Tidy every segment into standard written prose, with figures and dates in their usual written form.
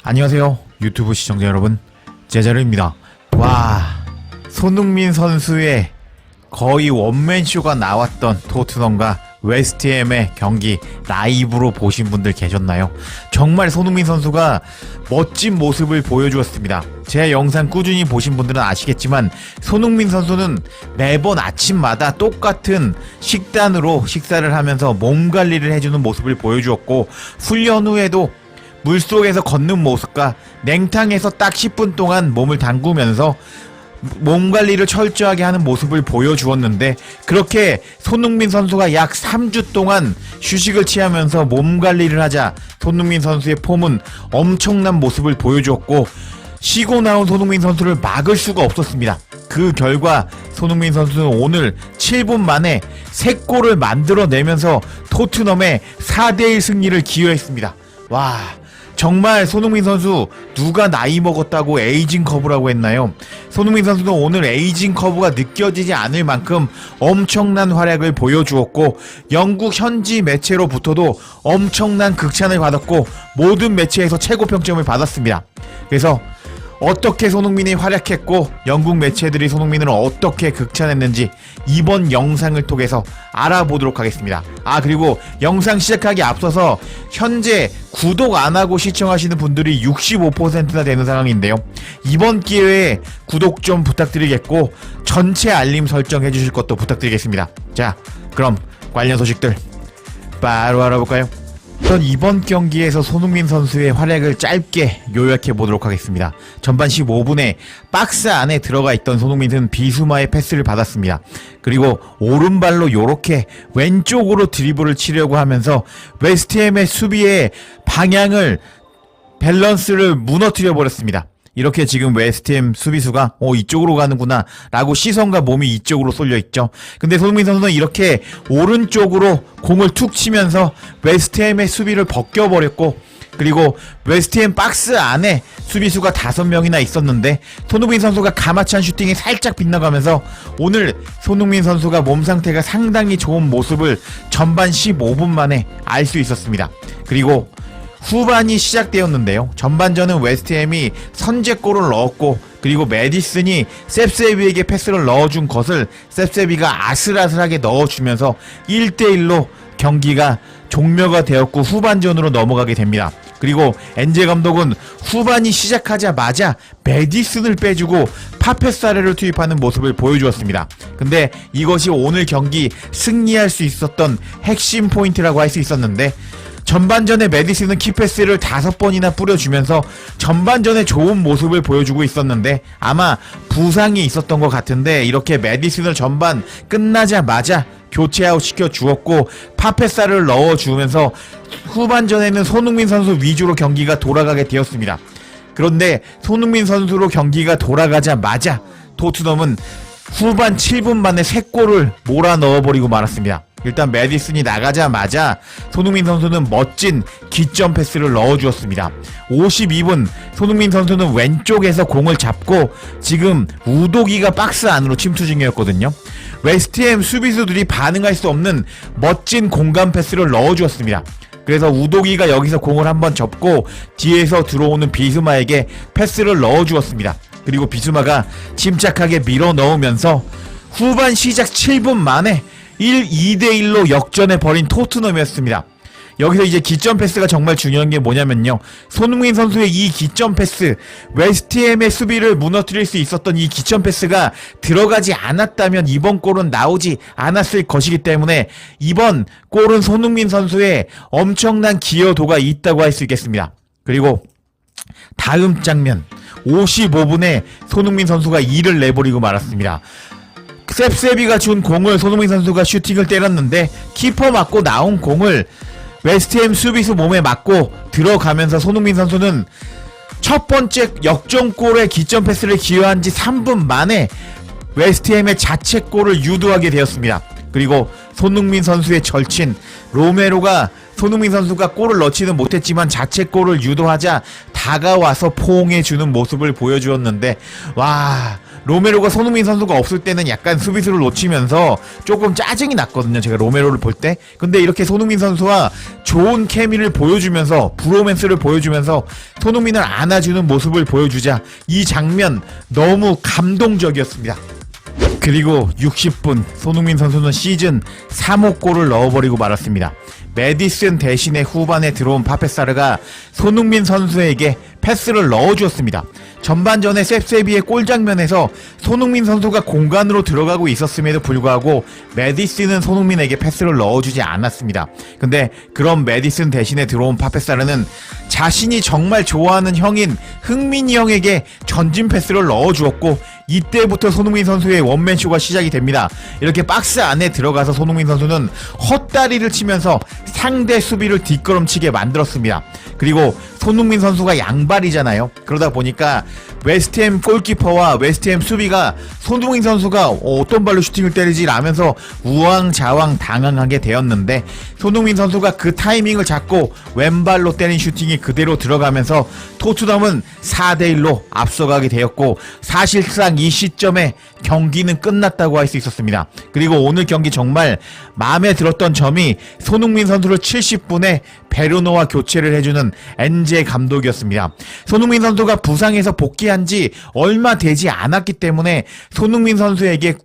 안녕하세요 유튜브 시청자 여러분, 제자르입니다. 와, 손흥민 선수의 거의 원맨쇼가 나왔던 토트넘과 웨스트햄의 경기 라이브로 보신 분들 계셨나요? 정말 손흥민 선수가 멋진 모습을 보여주었습니다. 제 영상 꾸준히 보신 분들은 아시겠지만 손흥민 선수는 매번 아침마다 똑같은 식단으로 식사를 하면서 몸 관리를 해주는 모습을 보여주었고, 훈련 후에도 물속에서 걷는 모습과 냉탕에서 딱 10분 동안 몸을 담그면서 몸 관리를 철저하게 하는 모습을 보여주었는데, 그렇게 손흥민 선수가 약 3주 동안 휴식을 취하면서 몸 관리를 하자 손흥민 선수의 폼은 엄청난 모습을 보여주었고, 쉬고 나온 손흥민 선수를 막을 수가 없었습니다. 그 결과 손흥민 선수는 오늘 7분 만에 3골을 만들어내면서 토트넘의 4대1 승리를 기여했습니다. 와, 정말 손흥민 선수 누가 나이 먹었다고 에이징 커브라고 했나요? 손흥민 선수도 오늘 에이징 커브가 느껴지지 않을 만큼 엄청난 활약을 보여주었고, 영국 현지 매체로부터도 엄청난 극찬을 받았고 모든 매체에서 최고 평점을 받았습니다. 그래서 어떻게 손흥민이 활약했고 영국 매체들이 손흥민을 어떻게 극찬했는지 이번 영상을 통해서 알아보도록 하겠습니다. 그리고 영상 시작하기 앞서서 현재 구독 안하고 시청하시는 분들이 65%나 되는 상황인데요, 이번 기회에 구독 좀 부탁드리겠고 전체 알림 설정 해주실 것도 부탁드리겠습니다. 자, 그럼 관련 소식들 바로 알아볼까요? 우선 이번 경기에서 손흥민 선수의 활약을 짧게 요약해 보도록 하겠습니다. 전반 15분에 박스 안에 들어가 있던 손흥민은 비수마의 패스를 받았습니다. 그리고 오른발로 요렇게 왼쪽으로 드리블을 치려고 하면서 웨스트햄의 수비의 방향을, 밸런스를 무너뜨려 버렸습니다. 이렇게 지금 웨스트햄 수비수가 이쪽으로 가는구나 라고 시선과 몸이 이쪽으로 쏠려 있죠. 근데 손흥민 선수는 이렇게 오른쪽으로 공을 툭 치면서 웨스트햄의 수비를 벗겨버렸고, 그리고 웨스트햄 박스 안에 수비수가 5명이나 있었는데 손흥민 선수가 가마찬 슈팅이 살짝 빗나가면서 오늘 손흥민 선수가 몸 상태가 상당히 좋은 모습을 전반 15분 만에 알 수 있었습니다. 그리고 후반이 시작되었는데요, 전반전은 웨스트햄이 선제골을 넣었고, 그리고 메디슨이 셉세비에게 패스를 넣어준 것을 셉세비가 아슬아슬하게 넣어주면서 1대1로 경기가 종료가 되었고 후반전으로 넘어가게 됩니다. 그리고 엔제 감독은 후반이 시작하자마자 메디슨을 빼주고 파페사레를 투입하는 모습을 보여주었습니다. 근데 이것이 오늘 경기 승리할 수 있었던 핵심 포인트라고 할 수 있었는데, 전반전에 메디슨은 키패스를 5번이나 뿌려주면서 전반전에 좋은 모습을 보여주고 있었는데 아마 부상이 있었던 것 같은데, 이렇게 메디슨을 전반 끝나자마자 교체아웃 시켜주었고 파페사를 넣어주면서 후반전에는 손흥민 선수 위주로 경기가 돌아가게 되었습니다. 그런데 손흥민 선수로 경기가 돌아가자마자 토트넘은 후반 7분 만에 3골을 몰아 넣어버리고 말았습니다. 일단 메디슨이 나가자마자 손흥민 선수는 멋진 기점 패스를 넣어주었습니다. 52분 손흥민 선수는 왼쪽에서 공을 잡고 지금 우도기가 박스 안으로 침투 중이었거든요. 웨스트햄 수비수들이 반응할 수 없는 멋진 공간 패스를 넣어주었습니다. 그래서 우도기가 여기서 공을 한번 접고 뒤에서 들어오는 비스마에게 패스를 넣어주었습니다. 그리고 비스마가 침착하게 밀어 넣으면서 후반 시작 7분 만에 2대1로 역전해 버린 토트넘이었습니다. 여기서 이제 기점 패스가 정말 중요한 게 뭐냐면요, 손흥민 선수의 이 기점 패스, 웨스트햄의 수비를 무너뜨릴 수 있었던 이 기점 패스가 들어가지 않았다면 이번 골은 나오지 않았을 것이기 때문에 이번 골은 손흥민 선수의 엄청난 기여도가 있다고 할 수 있겠습니다. 그리고 다음 장면 55분에 손흥민 선수가 2를 내버리고 말았습니다. 셉세비가 준 공을 손흥민 선수가 슈팅을 때렸는데 키퍼 맞고 나온 공을 웨스트햄 수비수 몸에 맞고 들어가면서 손흥민 선수는 첫 번째 역전골의 기점 패스를 기여한 지 3분 만에 웨스트햄의 자책골을 유도하게 되었습니다. 그리고 손흥민 선수의 절친 로메로가 손흥민 선수가 골을 넣지는 못했지만 자책골을 유도하자 다가와서 포옹해주는 모습을 보여주었는데, 와, 로메로가 손흥민 선수가 없을 때는 약간 수비수를 놓치면서 조금 짜증이 났거든요. 제가 로메로를 볼 때. 근데 이렇게 손흥민 선수와 좋은 케미를 보여주면서 브로맨스를 보여주면서 손흥민을 안아주는 모습을 보여주자 이 장면 너무 감동적이었습니다. 그리고 60분 손흥민 선수는 시즌 3호 골을 넣어버리고 말았습니다. 메디슨 대신에 후반에 들어온 파페사르가 손흥민 선수에게 패스를 넣어주었습니다. 전반전에 셉세비의 골 장면에서 손흥민 선수가 공간으로 들어가고 있었음에도 불구하고 메디슨은 손흥민에게 패스를 넣어주지 않았습니다. 근데 그런 메디슨 대신에 들어온 파페사르는 자신이 정말 좋아하는 형인 흥민이 형에게 전진 패스를 넣어주었고 이때부터 손흥민 선수의 원맨쇼가 시작이 됩니다. 이렇게 박스 안에 들어가서 손흥민 선수는 헛다리를 치면서 상대 수비를 뒷걸음치게 만들었습니다. 그리고 손흥민 선수가 양발이잖아요. 그러다 보니까 웨스트햄 골키퍼와 웨스트햄 수비가 손흥민 선수가 어떤 발로 슈팅을 때리지 라면서 우왕좌왕 당황하게 되었는데 손흥민 선수가 그 타이밍을 잡고 왼발로 때린 슈팅이 그대로 들어가면서 토트넘은 4대1로 앞서가게 되었고 사실상 이 시점에 경기는 끝났다고 할 수 있었습니다. 그리고 오늘 경기 정말 마음에 들었던 점이 손흥민 선수를 70분에 베르노와 교체를 해주는 엔제 감독이었습니다. 손흥민 선수가 부상에서 복귀한 지 얼마 되지 않았기 때문에 손흥민 선수에게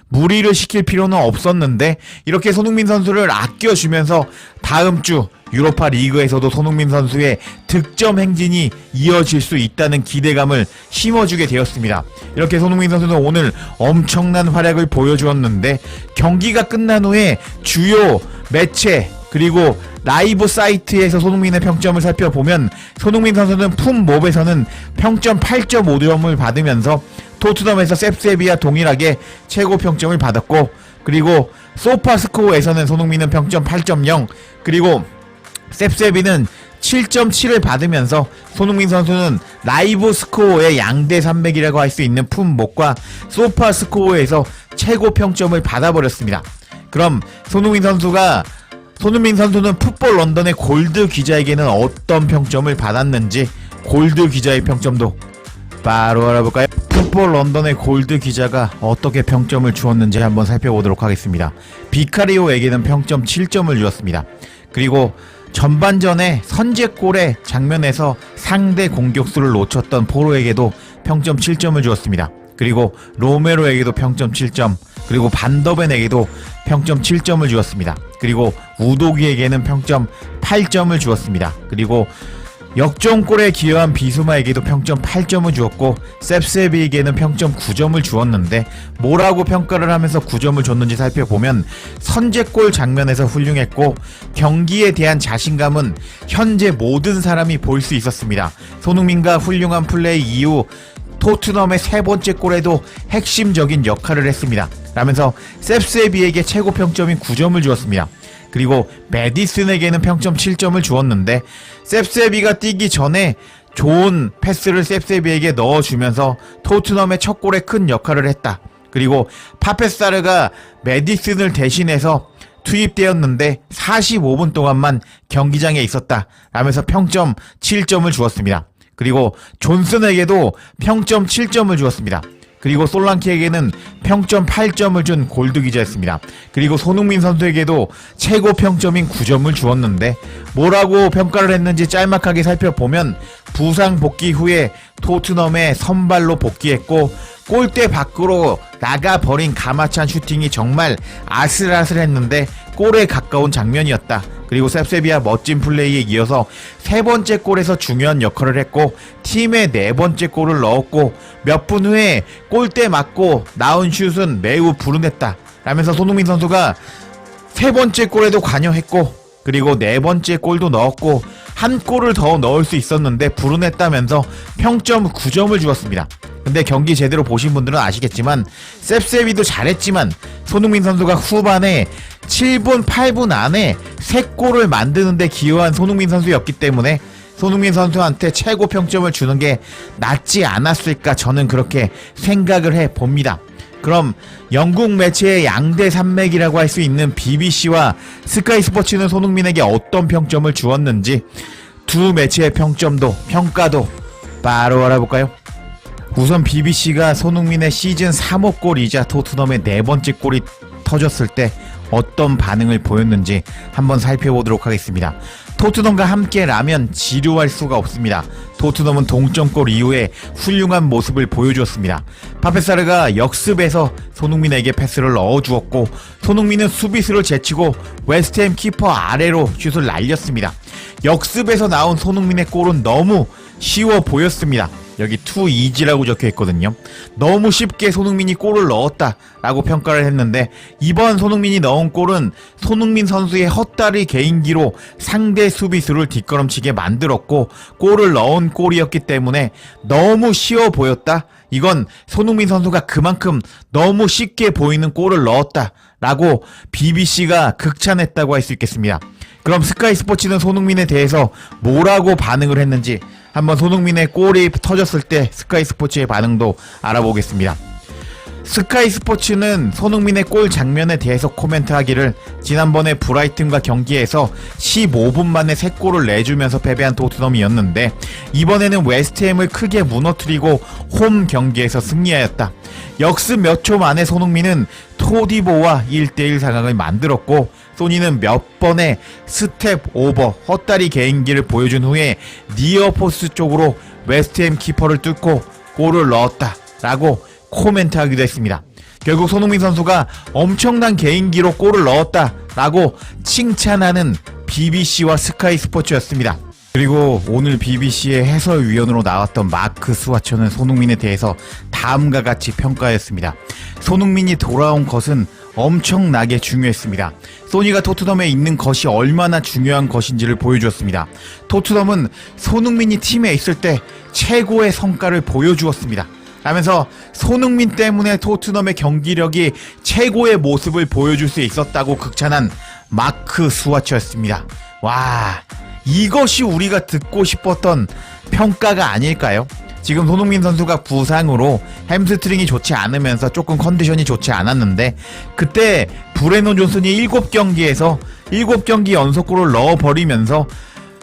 무리를 시킬 필요는 없었는데 이렇게 손흥민 선수를 아껴주면서 다음 주 유로파 리그에서도 손흥민 선수의 득점 행진이 이어질 수 있다는 기대감을 심어주게 되었습니다. 이렇게 손흥민 선수는 오늘 엄청난 활약을 보여주었는데 경기가 끝난 후에 주요 매체 그리고 라이브 사이트에서 손흥민의 평점을 살펴보면 손흥민 선수는 품몹에서는 평점 8.5점을 받으면서 토트넘에서 셉세비와 동일하게 최고 평점을 받았고 그리고 소파스코어에서는 손흥민은 평점 8.0 그리고 셉세비는 7.7을 받으면서 손흥민 선수는 라이브 스코어의 양대 산맥이라고 할 수 있는 품목과 소파 스코어에서 최고 평점을 받아버렸습니다. 그럼 손흥민 선수는 풋볼 런던의 골드 기자에게는 어떤 평점을 받았는지 골드 기자의 평점도 바로 알아볼까요? 풋볼 런던의 골드 기자가 어떻게 평점을 주었는지 한번 살펴보도록 하겠습니다. 비카리오에게는 평점 7점을 주었습니다. 그리고 전반전에 선제골의 장면에서 상대 공격수를 놓쳤던 포로에게도 평점 7점을 주었습니다. 그리고 로메로에게도 평점 7점, 그리고 반더벤에게도 평점 7점을 주었습니다. 그리고 우도기에게는 평점 8점을 주었습니다. 그리고 역전골에 기여한 비수마에게도 평점 8점을 주었고 셉세비에게는 평점 9점을 주었는데 뭐라고 평가를 하면서 9점을 줬는지 살펴보면 선제골 장면에서 훌륭했고 경기에 대한 자신감은 현재 모든 사람이 볼 수 있었습니다. 손흥민과 훌륭한 플레이 이후 토트넘의 세 번째 골에도 핵심적인 역할을 했습니다. 라면서 셉세비에게 최고 평점인 9점을 주었습니다. 그리고 메디슨에게는 평점 7점을 주었는데 셉세비가 뛰기 전에 좋은 패스를 셉세비에게 넣어주면서 토트넘의 첫 골에 큰 역할을 했다. 그리고 파페사르가 메디슨을 대신해서 투입되었는데 45분 동안만 경기장에 있었다. 라면서 평점 7점을 주었습니다. 그리고 존슨에게도 평점 7점을 주었습니다. 그리고 솔랑키에게는 평점 8점을 준 골드 기자였습니다. 그리고 손흥민 선수에게도 최고 평점인 9점을 주었는데 뭐라고 평가를 했는지 짤막하게 살펴보면 부상 복귀 후에 토트넘에 선발로 복귀했고 골대 밖으로 나가버린 가마찬 슈팅이 정말 아슬아슬했는데 골에 가까운 장면이었다. 그리고 셉세비아 멋진 플레이에 이어서 세 번째 골에서 중요한 역할을 했고 팀의 네 번째 골을 넣었고 몇 분 후에 골대 맞고 나온 슛은 매우 불운했다 라면서 손흥민 선수가 세 번째 골에도 관여했고 그리고 네 번째 골도 넣었고 한 골을 더 넣을 수 있었는데 불운했다면서 평점 9점을 주었습니다. 근데 경기 제대로 보신 분들은 아시겠지만 셉세비도 잘했지만 손흥민 선수가 후반에 7분 8분 안에 3골을 만드는데 기여한 손흥민 선수였기 때문에 손흥민 선수한테 최고 평점을 주는 게 낫지 않았을까 저는 그렇게 생각을 해봅니다. 그럼 영국 매체의 양대 산맥이라고 할 수 있는 BBC와 스카이 스포츠는 손흥민에게 어떤 평점을 주었는지 두 매체의 평점도 평가도 바로 알아볼까요? 우선 BBC가 손흥민의 시즌 3호 골이자 토트넘의 4번째 골이 터졌을 때 어떤 반응을 보였는지 한번 살펴보도록 하겠습니다. 토트넘과 함께라면 지루할 수가 없습니다. 토트넘은 동점골 이후에 훌륭한 모습을 보여주었습니다. 파페사르가 역습에서 손흥민에게 패스를 넣어주었고, 손흥민은 수비수를 제치고 웨스트햄 키퍼 아래로 슛을 날렸습니다. 역습에서 나온 손흥민의 골은 너무 쉬워 보였습니다. 여기 too easy라고 적혀있거든요. 너무 쉽게 손흥민이 골을 넣었다라고 평가를 했는데, 이번 손흥민이 넣은 골은 손흥민 선수의 헛다리 개인기로 상대 수비수를 뒷걸음치게 만들었고, 골을 넣은 골이었기 때문에 너무 쉬워 보였다? 이건 손흥민 선수가 그만큼 너무 쉽게 보이는 골을 넣었다라고 BBC가 극찬했다고 할 수 있겠습니다. 그럼 스카이 스포츠는 손흥민에 대해서 뭐라고 반응을 했는지 한번 손흥민의 골이 터졌을 때 스카이 스포츠의 반응도 알아보겠습니다. 스카이 스포츠는 손흥민의 골 장면에 대해서 코멘트하기를, 지난번에 브라이튼과 경기에서 15분 만에 3골을 내주면서 패배한 토트넘이었는데 이번에는 웨스트햄을 크게 무너뜨리고 홈 경기에서 승리하였다. 역습 몇 초 만에 손흥민은 토디보와 1대1 상황을 만들었고, 소니는 몇 번의 스텝 오버 헛다리 개인기를 보여준 후에 니어포스 쪽으로 웨스트햄 키퍼를 뚫고 골을 넣었다 라고 코멘트하기도 했습니다. 결국 손흥민 선수가 엄청난 개인기로 골을 넣었다 라고 칭찬하는 BBC와 스카이 스포츠였습니다. 그리고 오늘 BBC의 해설위원으로 나왔던 마크 스와처는 손흥민에 대해서 다음과 같이 평가했습니다. 손흥민이 돌아온 것은 엄청나게 중요했습니다. 소니가 토트넘에 있는 것이 얼마나 중요한 것인지를 보여주었습니다. 토트넘은 손흥민이 팀에 있을 때 최고의 성과를 보여주었습니다. 라면서 손흥민 때문에 토트넘의 경기력이 최고의 모습을 보여줄 수 있었다고 극찬한 마크 스와처였습니다. 와, 이것이 우리가 듣고 싶었던 평가가 아닐까요? 지금 손흥민 선수가 부상으로 햄스트링이 좋지 않으면서 조금 컨디션이 좋지 않았는데, 그때 브레넌 존슨이 7경기에서 7경기 연속골을 넣어버리면서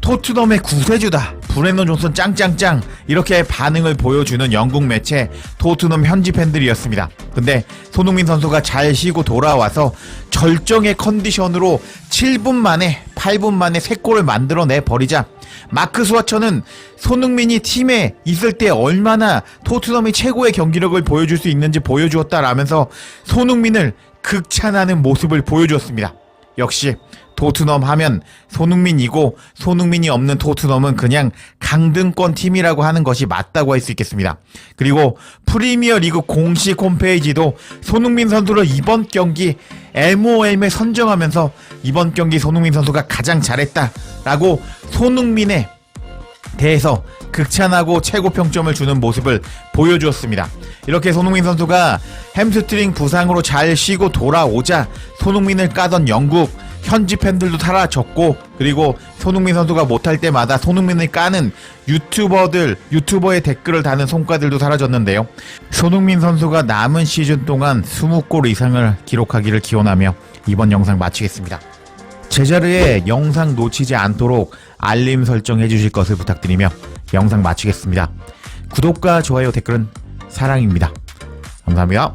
토트넘의 구세주다, 브레넌 존슨 짱짱짱, 이렇게 반응을 보여주는 영국 매체 토트넘 현지 팬들이었습니다. 근데 손흥민 선수가 잘 쉬고 돌아와서 절정의 컨디션으로 7분 만에 8분 만에 3골을 만들어내 버리자 마크 스와처는 손흥민이 팀에 있을 때 얼마나 토트넘이 최고의 경기력을 보여줄 수 있는지 보여주었다라면서 손흥민을 극찬하는 모습을 보여주었습니다. 역시 토트넘 하면 손흥민이고, 손흥민이 없는 토트넘은 그냥 강등권 팀이라고 하는 것이 맞다고 할 수 있겠습니다. 그리고 프리미어 리그 공식 홈페이지도 손흥민 선수를 이번 경기 MOM에 선정하면서 이번 경기 손흥민 선수가 가장 잘했다라고 손흥민에 대해서 극찬하고 최고 평점을 주는 모습을 보여주었습니다. 이렇게 손흥민 선수가 햄스트링 부상으로 잘 쉬고 돌아오자 손흥민을 까던 영국 현지 팬들도 사라졌고, 그리고 손흥민 선수가 못할 때마다 손흥민을 까는 유튜버의 댓글을 다는 손가들도 사라졌는데요. 손흥민 선수가 남은 시즌 동안 20골 이상을 기록하기를 기원하며 이번 영상 마치겠습니다. 제자리에 영상 놓치지 않도록 알림 설정해 주실 것을 부탁드리며 영상 마치겠습니다. 구독과 좋아요, 댓글은 사랑입니다. 감사합니다.